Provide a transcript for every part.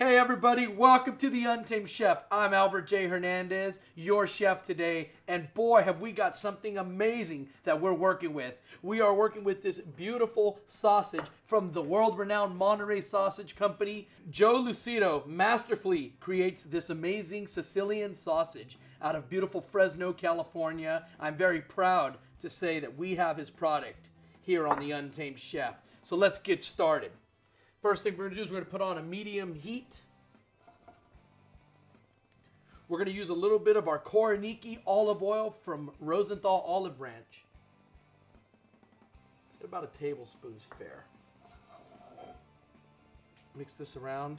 Hey everybody, welcome to the Untamed Chef. I'm Albert J. Hernandez, your chef today, and boy have we got something amazing that we're working with. We are working with this beautiful sausage from the world-renowned Monterey Sausage Company. Joe Lucido masterfully creates this amazing Sicilian sausage out of beautiful Fresno, California. I'm very proud to say that we have his product here on the Untamed Chef. So let's get started. First thing we're going to do is we're going to put on a medium heat. We're going to use a little bit of our Koroniki olive oil from Rosenthal Olive Ranch. Just about a tablespoon's fair. Mix this around.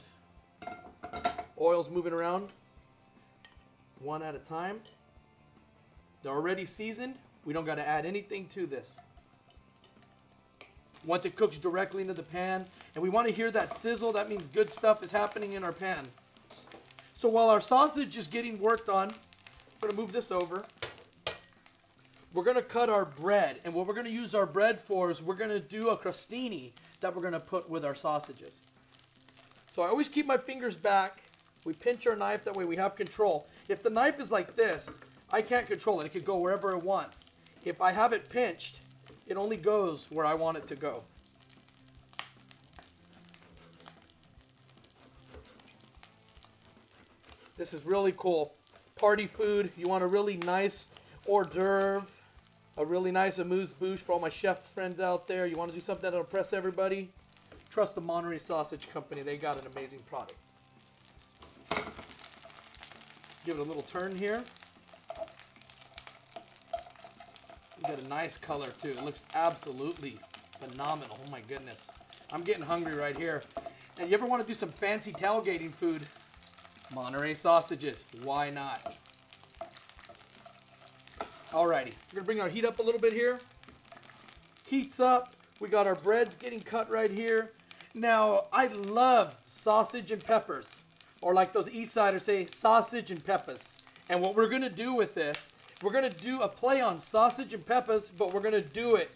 Oil's moving around one at a time. They're already seasoned. We don't got to add anything to this. Once it cooks directly into the pan, and we want to hear that sizzle, that means good stuff is happening in our pan. So while our sausage is getting worked on, I'm going to move this over. We're going to cut our bread, and what we're going to use our bread for is we're going to do a crostini that we're going to put with our sausages. So I always keep my fingers back. We pinch our knife, that way we have control. If the knife is like this, I can't control it. It could go wherever it wants. If I have it pinched, it only goes where I want it to go. This is really cool. Party food. You want a really nice hors d'oeuvre, a really nice amuse-bouche for all my chef friends out there. You want to do something that'll impress everybody? Trust the Monterey Sausage Company. They got an amazing product. Give it a little turn here. You got a nice color too. It looks absolutely phenomenal. Oh my goodness. I'm getting hungry right here. And you ever want to do some fancy tailgating food? Monterey sausages. Why not? Alrighty. We're going to bring our heat up a little bit here. Heat's up. We got our breads getting cut right here. Now, I love sausage and peppers. Or like those East Siders say, sausage and peppers. And what we're going to do with this, we're going to do a play on sausage and peppers, but we're going to do it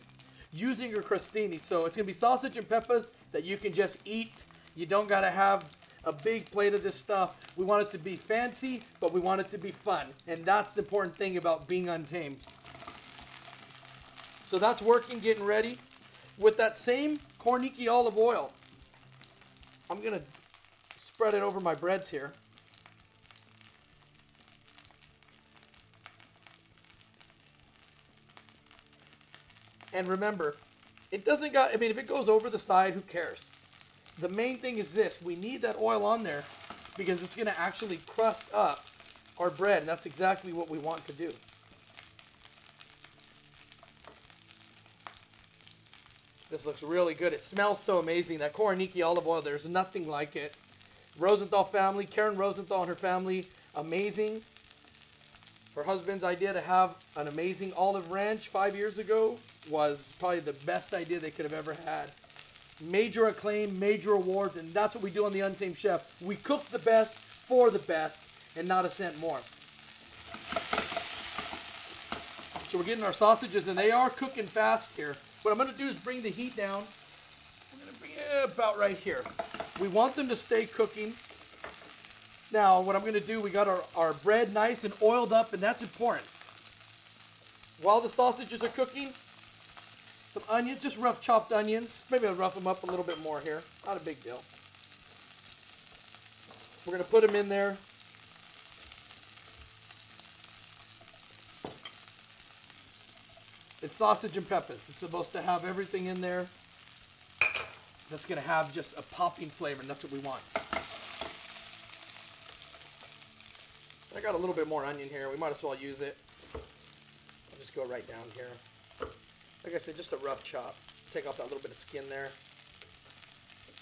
using your crostini. So it's going to be sausage and peppers that you can just eat. You don't got to have a big plate of this stuff. We want it to be fancy, but we want it to be fun. And that's the important thing about being Untamed. So that's working, getting ready. With that same Koroniki olive oil, I'm going to spread it over my breads here. And remember, it doesn't got, I mean, if it goes over the side, who cares? The main thing is this. We need that oil on there because it's going to actually crust up our bread. And that's exactly what we want to do. This looks really good. It smells so amazing. That Koroniki olive oil, there's nothing like it. Rosenthal family, Karen Rosenthal and her family, amazing. Her husband's idea to have an amazing olive ranch 5 years ago was probably the best idea they could have ever had. Major acclaim, major awards, and that's what we do on the Untamed Chef. We cook the best for the best and not a cent more. So we're getting our sausages, and they are cooking fast here. What I'm going to do is bring the heat down. I'm going to bring it about right here. We want them to stay cooking. Now, what I'm going to do, we got our bread nice and oiled up, and that's important. While the sausages are cooking, some onions, just rough chopped onions. Maybe I'll rough them up a little bit more here. Not a big deal. We're going to put them in there. It's sausage and peppers. It's supposed to have everything in there that's going to have just a popping flavor, and that's what we want. I got a little bit more onion here. We might as well use it. I'll just go right down here. Like I said, just a rough chop. Take off that little bit of skin there.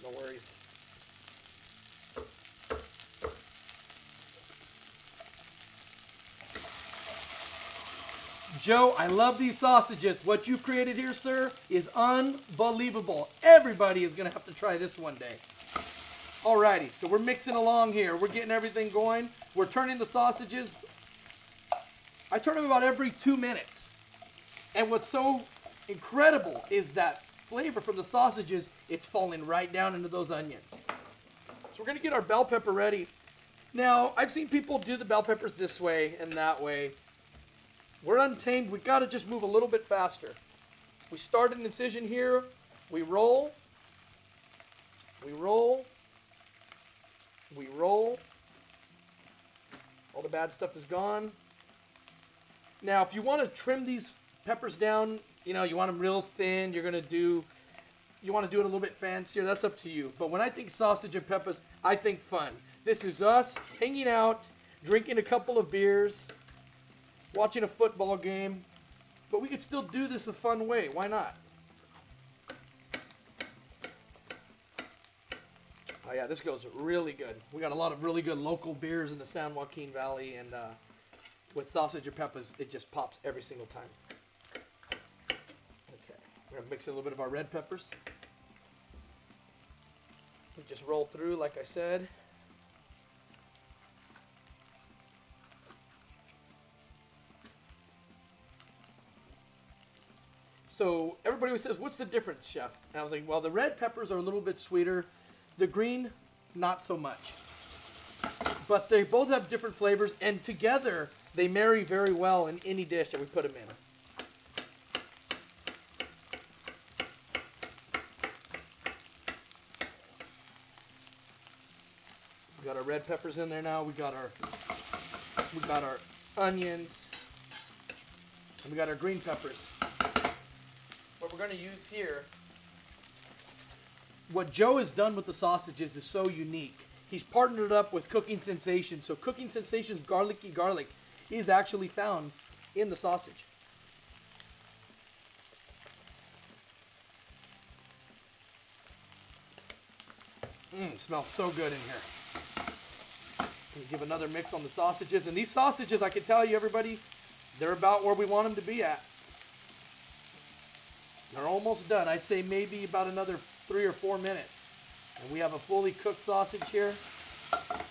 No worries. Joe, I love these sausages. What you've created here, sir, is unbelievable. Everybody is going to have to try this one day. Alrighty, so we're mixing along here. We're getting everything going. We're turning the sausages. I turn them about every 2 minutes. And what's so incredible is that flavor from the sausages, it's falling right down into those onions. So we're going to get our bell pepper ready. Now, I've seen people do the bell peppers this way and that way. We're Untamed. We've got to just move a little bit faster. We start an incision here. We roll. We roll. We roll. All the bad stuff is gone. Now, if you want to trim these peppers down, you know, you want them real thin, you want to do it a little bit fancier, that's up to you. But when I think sausage and peppers, I think fun. This is us hanging out, drinking a couple of beers, watching a football game. But we could still do this a fun way. Why not? Oh yeah, this goes really good. We got a lot of really good local beers in the San Joaquin Valley, and with sausage and peppers, it just pops every single time. Okay, we're gonna mix in a little bit of our red peppers. We just roll through, like I said. So everybody always says, what's the difference, chef? And I was like, well, the red peppers are a little bit sweeter. The green, not so much. But they both have different flavors, and together they marry very well in any dish that we put them in. We got our red peppers in there now. We got our onions, and we got our green peppers. What we're going to use here, what Joe has done with the sausages is so unique. He's partnered up with Cooking Sensation. So Cooking Sensation's garlicky garlic is actually found in the sausage. Smells so good in here. Can you give another mix on the sausages? And these sausages, I can tell you, everybody, they're about where we want them to be at. They're almost done. I'd say maybe about another 3 or 4 minutes. And we have a fully cooked sausage here.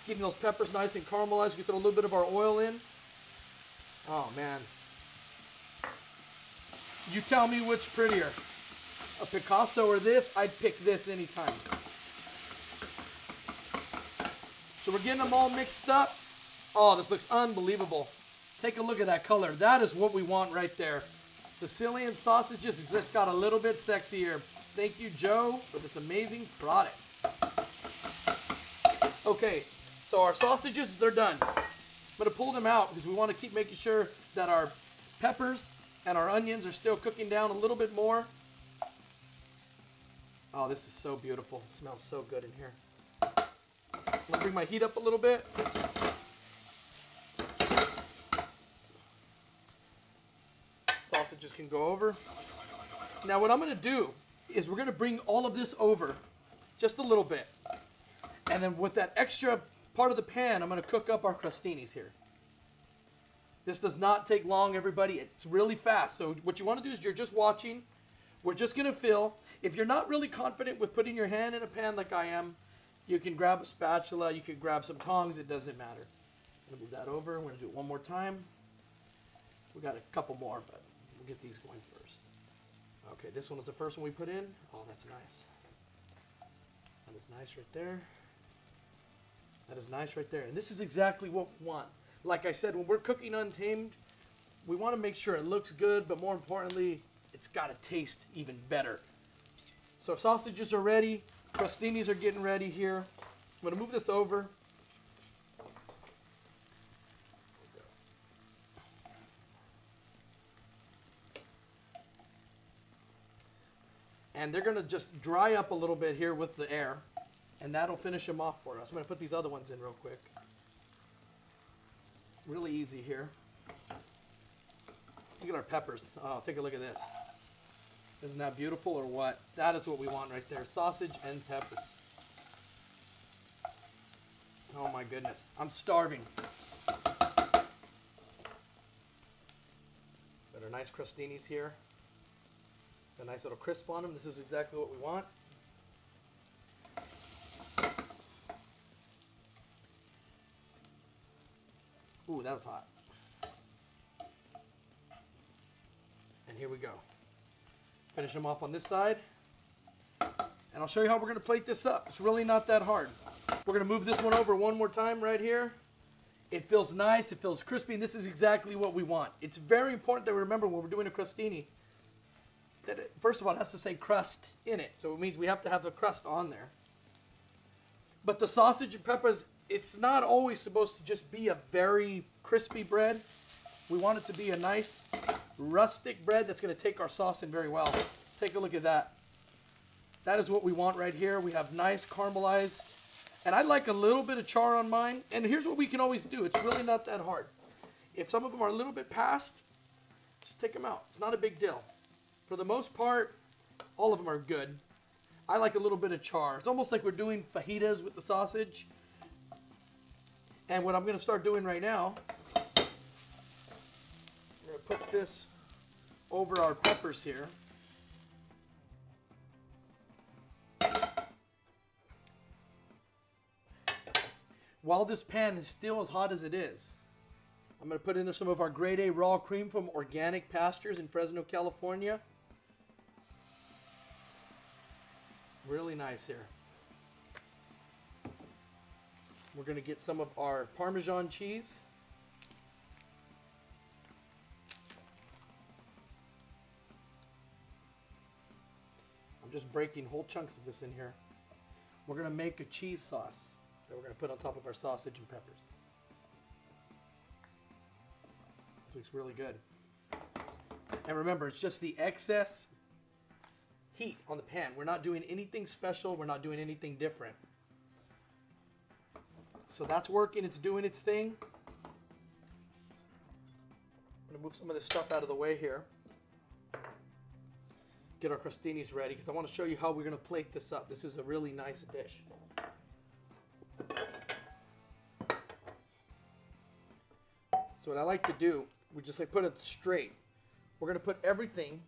Getting those peppers nice and caramelized. We throw a little bit of our oil in. Oh, man. You tell me which prettier. A Picasso or this? I'd pick this anytime. So we're getting them all mixed up. Oh, this looks unbelievable. Take a look at that color. That is what we want right there. Sicilian sausages just got a little bit sexier. Thank you, Joe, for this amazing product. Okay, so our sausages, they're done. I'm going to pull them out because we want to keep making sure that our peppers and our onions are still cooking down a little bit more. Oh, this is so beautiful. It smells so good in here. I'm going to bring my heat up a little bit. Sausages can go over. Now what I'm going to do is we're going to bring all of this over just a little bit. And then with that extra part of the pan, I'm going to cook up our crostinis here. This does not take long, everybody. It's really fast. So what you want to do is you're just watching. We're just going to fill. If you're not really confident with putting your hand in a pan like I am, you can grab a spatula. You can grab some tongs. It doesn't matter. I'm going to move that over. We're going to do it one more time. We got a couple more, but we'll get these going first. Okay, this one was the first one we put in. Oh, that's nice. That is nice right there. That is nice right there. And this is exactly what we want. Like I said, when we're cooking Untamed, we want to make sure it looks good, but more importantly, it's got to taste even better. So our sausages are ready. Crostinis are getting ready here. I'm going to move this over. And they're going to just dry up a little bit here with the air. And that'll finish them off for us. I'm going to put these other ones in real quick. Really easy here. Look at our peppers. Oh, take a look at this. Isn't that beautiful or what? That is what we want right there. Sausage and peppers. Oh my goodness. I'm starving. Got our nice crostinis here. A nice little crisp on them. This is exactly what we want. Ooh, that was hot. And here we go. Finish them off on this side. And I'll show you how we're going to plate this up. It's really not that hard. We're gonna move this one over one more time right here. It feels nice, it feels crispy, and this is exactly what we want. It's very important that we remember when we're doing a crostini that it, first of all, it has to say crust in it. So it means we have to have the crust on there. But the sausage and peppers, it's not always supposed to just be a very crispy bread. We want it to be a nice rustic bread that's going to take our sauce in very well. Take a look at that. That is what we want right here. We have nice caramelized. And I like a little bit of char on mine. And here's what we can always do. It's really not that hard. If some of them are a little bit past, just take them out. It's not a big deal. For the most part, all of them are good. I like a little bit of char. It's almost like we're doing fajitas with the sausage. And what I'm going to start doing right now, I'm going to put this over our peppers here. While this pan is still as hot as it is, I'm going to put in some of our grade A raw cream from Organic Pastures in Fresno, California. Really nice here. We're going to get some of our Parmesan cheese. I'm just breaking whole chunks of this in here. We're going to make a cheese sauce that we're going to put on top of our sausage and peppers. This looks really good. And remember, it's just the excess heat on the pan. We're not doing anything special. We're not doing anything different. So that's working. It's doing its thing. I'm going to move some of this stuff out of the way here. Get our crostinis ready because I want to show you how we're going to plate this up. This is a really nice dish. So what I like to do, we just like put it straight. We're going to put everything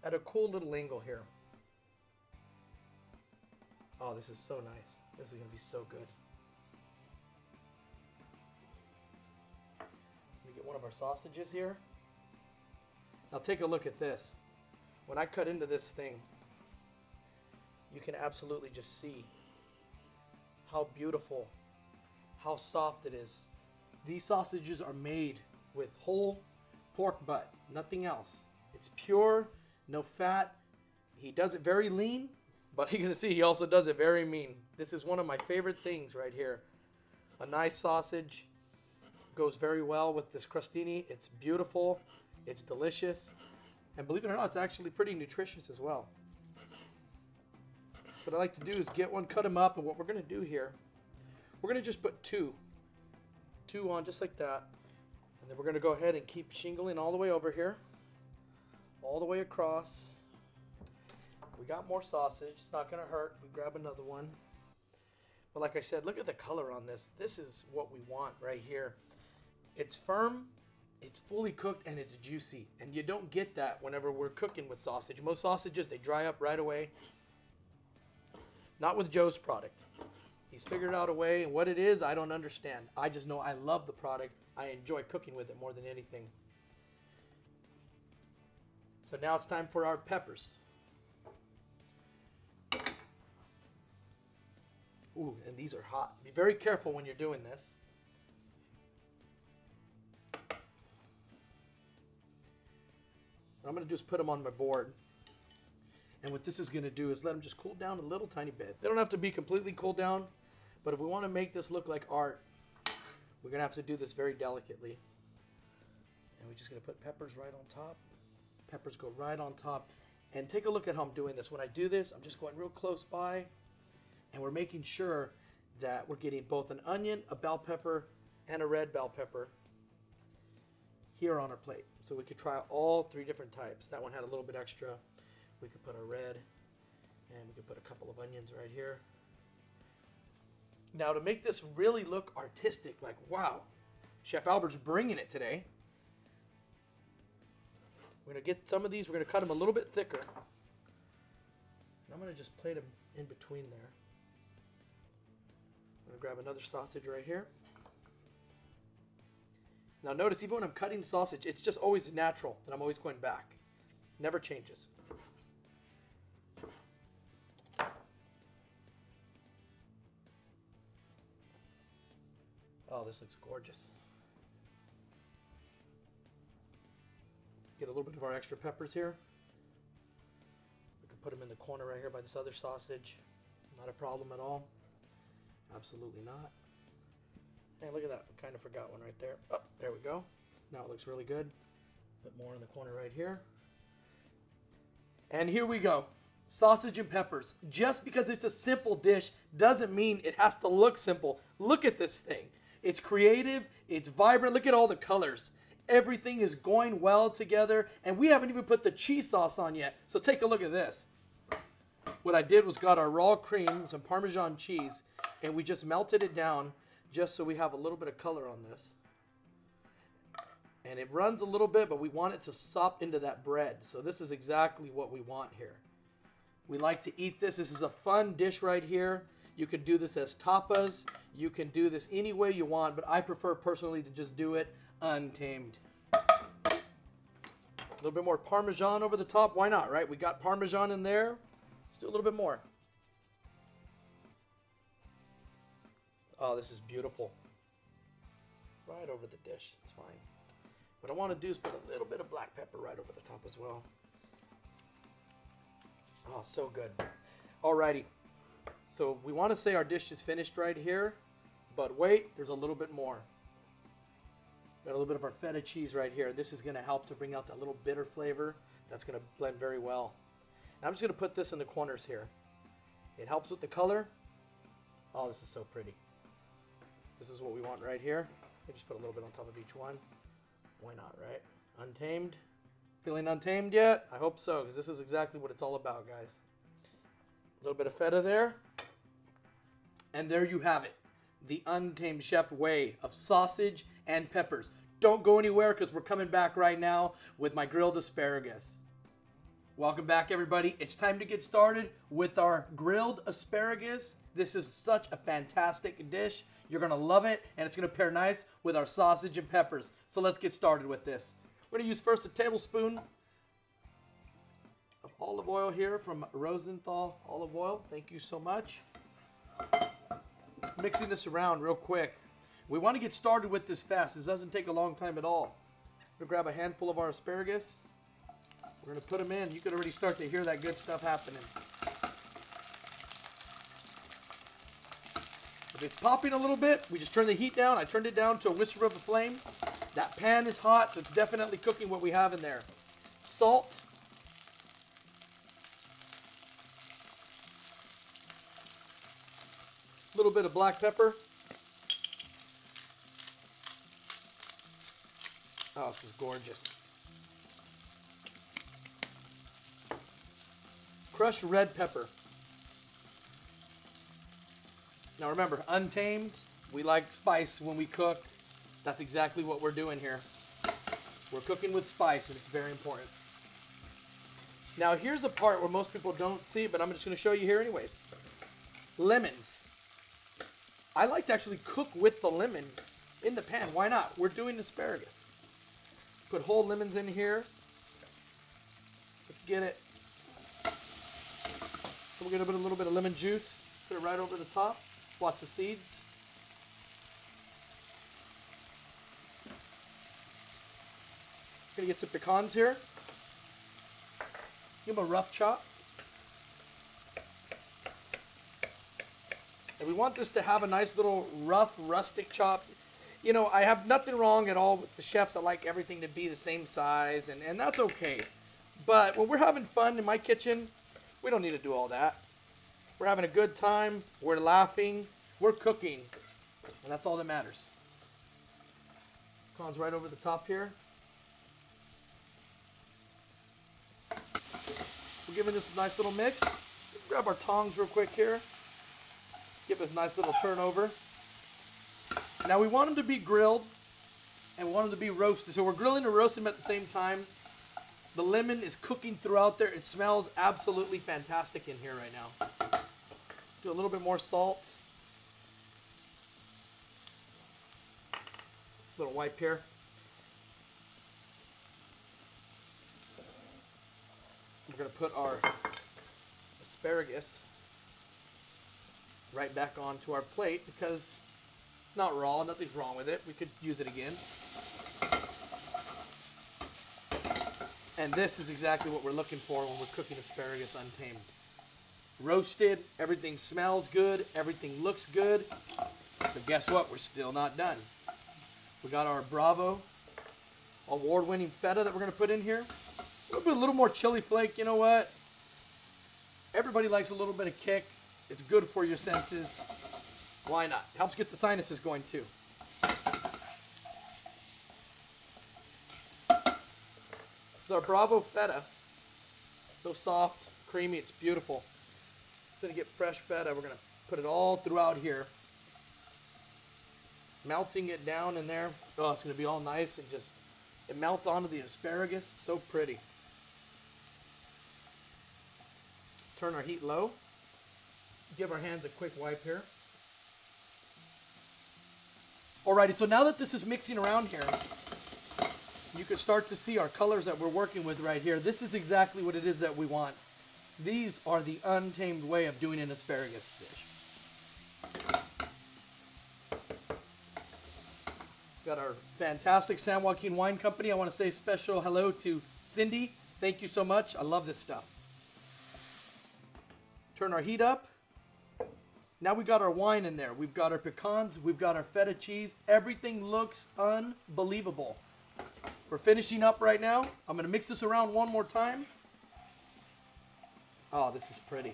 at a cool little angle here. Oh, this is so nice. This is going to be so good. Let me get one of our sausages here. Now take a look at this. When I cut into this thing, you can absolutely just see how beautiful, how soft it is. These sausages are made with whole pork butt, nothing else. It's pure, no fat. He does it very lean, but you're going to see he also does it very mean. This is one of my favorite things right here. A nice sausage goes very well with this crostini. It's beautiful, it's delicious, and believe it or not, it's actually pretty nutritious as well. So what I like to do is get one, cut them up, and what we're going to do here, we're going to just put two on just like that, and then we're going to go ahead and keep shingling all the way over here, all the way across. We got more sausage. It's not going to hurt. We grab another one. But like I said, look at the color on this. This is what we want right here. It's firm, it's fully cooked, and it's juicy. And you don't get that whenever we're cooking with sausage. Most sausages, they dry up right away. Not with Joe's product. He's figured out a way, and what it is, I don't understand. I just know I love the product. I enjoy cooking with it more than anything. So now it's time for our peppers. Ooh, and these are hot. Be very careful when you're doing this. What I'm going to do is put them on my board. And what this is going to do is let them just cool down a little tiny bit. They don't have to be completely cooled down, but if we want to make this look like art, we're going to have to do this very delicately. And we're just going to put peppers right on top. Peppers go right on top. And take a look at how I'm doing this. When I do this, I'm just going real close by, and we're making sure that we're getting both an onion, a bell pepper, and a red bell pepper here on our plate. So we could try all three different types. That one had a little bit extra. We could put a red, and we could put a couple of onions right here. Now to make this really look artistic, like wow, Chef Albert's bringing it today. We're going to get some of these, we're going to cut them a little bit thicker. And I'm going to just plate them in between there. I'm going to grab another sausage right here. Now notice, even when I'm cutting sausage, it's just always natural that I'm always going back. Never changes. Oh, this looks gorgeous. Get a little bit of our extra peppers here. We can put them in the corner right here by this other sausage. Not a problem at all. Absolutely not. Hey, look at that. I kind of forgot one right there. Oh, there we go. Now it looks really good. A bit more in the corner right here. And here we go. Sausage and peppers. Just because it's a simple dish doesn't mean it has to look simple. Look at this thing. It's creative. It's vibrant. Look at all the colors. Everything is going well together. And we haven't even put the cheese sauce on yet. So take a look at this. What I did was got our raw cream, some Parmesan cheese, and we just melted it down just so we have a little bit of color on this. And it runs a little bit, but we want it to sop into that bread. So this is exactly what we want here. We like to eat this. This is a fun dish right here. You can do this as tapas. You can do this any way you want, but I prefer personally to just do it untamed. A little bit more Parmesan over the top. Why not, right? We got Parmesan in there. Let's do a little bit more. Oh, this is beautiful. Right over the dish. It's fine. What I want to do is put a little bit of black pepper right over the top as well. Oh, so good. Alrighty. So we want to say our dish is finished right here, but wait, there's a little bit more. Got a little bit of our feta cheese right here. This is going to help to bring out that little bitter flavor. That's going to blend very well. Now I'm just going to put this in the corners here. It helps with the color. Oh, this is so pretty. This is what we want right here. I just put a little bit on top of each one. Why not, right? Untamed. Feeling untamed yet? I hope so, because this is exactly what it's all about, guys. A little bit of feta there. And there you have it. The Untamed Chef way of sausage and peppers. Don't go anywhere, because we're coming back right now with my grilled asparagus. Welcome back, everybody. It's time to get started with our grilled asparagus. This is such a fantastic dish. You're going to love it, and it's going to pair nice with our sausage and peppers. So let's get started with this. We're going to use first a tablespoon of olive oil here from Rosenthal Olive Oil. Thank you so much. Mixing this around real quick. We want to get started with this fast. This doesn't take a long time at all. We're going to grab a handful of our asparagus. We're going to put them in. You can already start to hear that good stuff happening. If it's popping a little bit, we just turn the heat down. I turned it down to a whisper of a flame. That pan is hot, so it's definitely cooking what we have in there. Salt. A little bit of black pepper. Oh, this is gorgeous. Crushed red pepper. Now remember, Untamed, we like spice when we cook. That's exactly what we're doing here. We're cooking with spice, and it's very important. Now here's a part where most people don't see, but I'm just going to show you here anyways. Lemons. I like to actually cook with the lemon in the pan. Why not? We're doing asparagus. Put whole lemons in here. Let's get it. So we're going to put a little bit of lemon juice. Put it right over the top. Watch the seeds. Gonna get some pecans here. Give them a rough chop. And we want this to have a nice little rough, rustic chop. You know, I have nothing wrong at all with the chefs that like everything to be the same size, and that's okay. But when we're having fun in my kitchen, we don't need to do all that. We're having a good time, we're laughing, we're cooking, and that's all that matters. Pecans right over the top here. We're giving this a nice little mix. Grab our tongs real quick here. Give us a nice little turnover. Now we want them to be grilled and we want them to be roasted. So we're grilling and roasting them at the same time. The lemon is cooking throughout there. It smells absolutely fantastic in here right now. Do a little bit more salt. A little wipe here. We're going to put our asparagus right back onto our plate because Not raw, nothing's wrong with it. We could use it again. And this is exactly what we're looking for when we're cooking asparagus untamed. Roasted, everything smells good, everything looks good. But guess what? We're still not done. We got our Bravo award-winning feta that we're going to put in here. We'll put a little more chili flake. You know what? Everybody likes a little bit of kick. It's good for your senses. Why not? Helps get the sinuses going too. It's our Bravo feta. So soft, creamy, it's beautiful. It's going to get fresh feta. We're going to put it all throughout here. Melting it down in there. Oh, it's going to be all nice and just, it melts onto the asparagus. It's so pretty. Turn our heat low. Give our hands a quick wipe here. Alrighty, so now that this is mixing around here, you can start to see our colors that we're working with right here. This is exactly what it is that we want. These are the untamed way of doing an asparagus dish. Got our fantastic San Joaquin Wine Company. I want to say a special hello to Cindy. Thank you so much. I love this stuff. Turn our heat up. Now we got our wine in there. We've got our pecans. We've got our feta cheese. Everything looks unbelievable. We're finishing up right now. I'm going to mix this around one more time. Oh, this is pretty.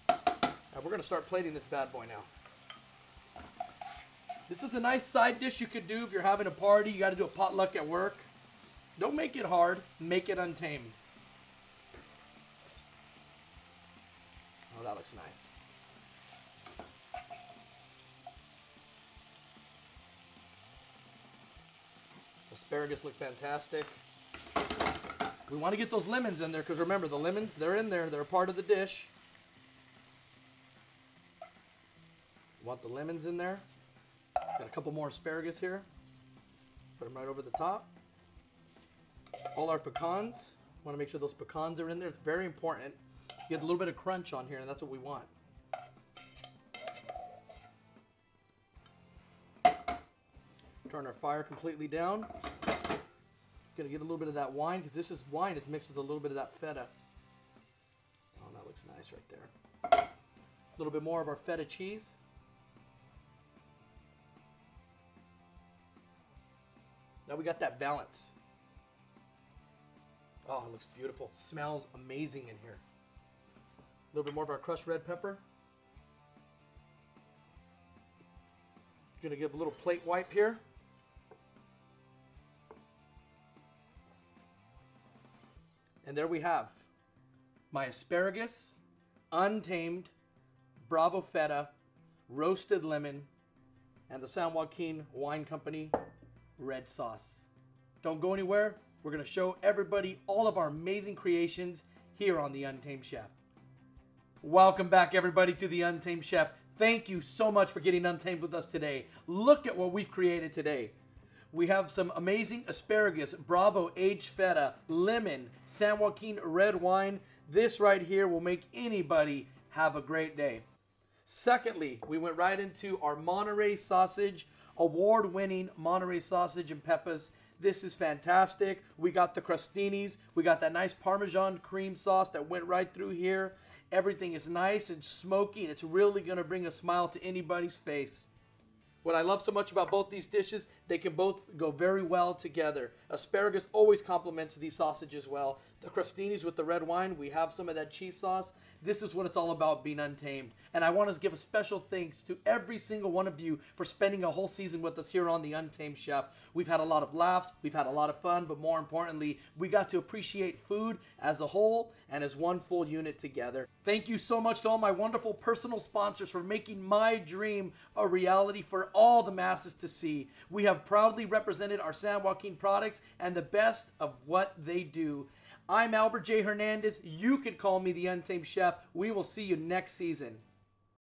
Now we're going to start plating this bad boy now. This is a nice side dish you could do if you're having a party. You got to do a potluck at work. Don't make it hard. Make it untamed. Oh, that looks nice. Asparagus look fantastic. We want to get those lemons in there because remember, the lemons, they're in there. They're a part of the dish. Want the lemons in there. Got a couple more asparagus here. Put them right over the top. All our pecans. Want to make sure those pecans are in there. It's very important. You get a little bit of crunch on here, and that's what we want. Turn our fire completely down. Gonna get a little bit of that wine because this is wine is mixed with a little bit of that feta. Oh, that looks nice right there. A little bit more of our feta cheese. Now we got that balance. Oh, it looks beautiful. Smells amazing in here. A little bit more of our crushed red pepper. Gonna give a little plate wipe here. And there we have my asparagus, untamed, Bravo feta, roasted lemon, and the San Joaquin Wine Company red sauce. Don't go anywhere. We're going to show everybody all of our amazing creations here on The Untamed Chef. Welcome back, everybody, to The Untamed Chef. Thank you so much for getting untamed with us today. Look at what we've created today. We have some amazing asparagus, Bravo aged feta, lemon, San Joaquin red wine. This right here will make anybody have a great day. Secondly, we went right into our Monterey sausage, award-winning Monterey sausage and peppers. This is fantastic. We got the crostinis. We got that nice Parmesan cream sauce that went right through here. Everything is nice and smoky, and it's really going to bring a smile to anybody's face. What I love so much about both these dishes, they can both go very well together. Asparagus always complements these sausages well. The crostinis with the red wine, we have some of that cheese sauce. This is what it's all about, being untamed. And I want to give a special thanks to every single one of you for spending a whole season with us here on The Untamed Chef. We've had a lot of laughs, we've had a lot of fun, but more importantly, we got to appreciate food as a whole and as one full unit together. Thank you so much to all my wonderful personal sponsors for making my dream a reality for all the masses to see. We have proudly represented our San Joaquin products and the best of what they do. I'm Albert J. Hernandez. You can call me The Untamed Chef. We will see you next season.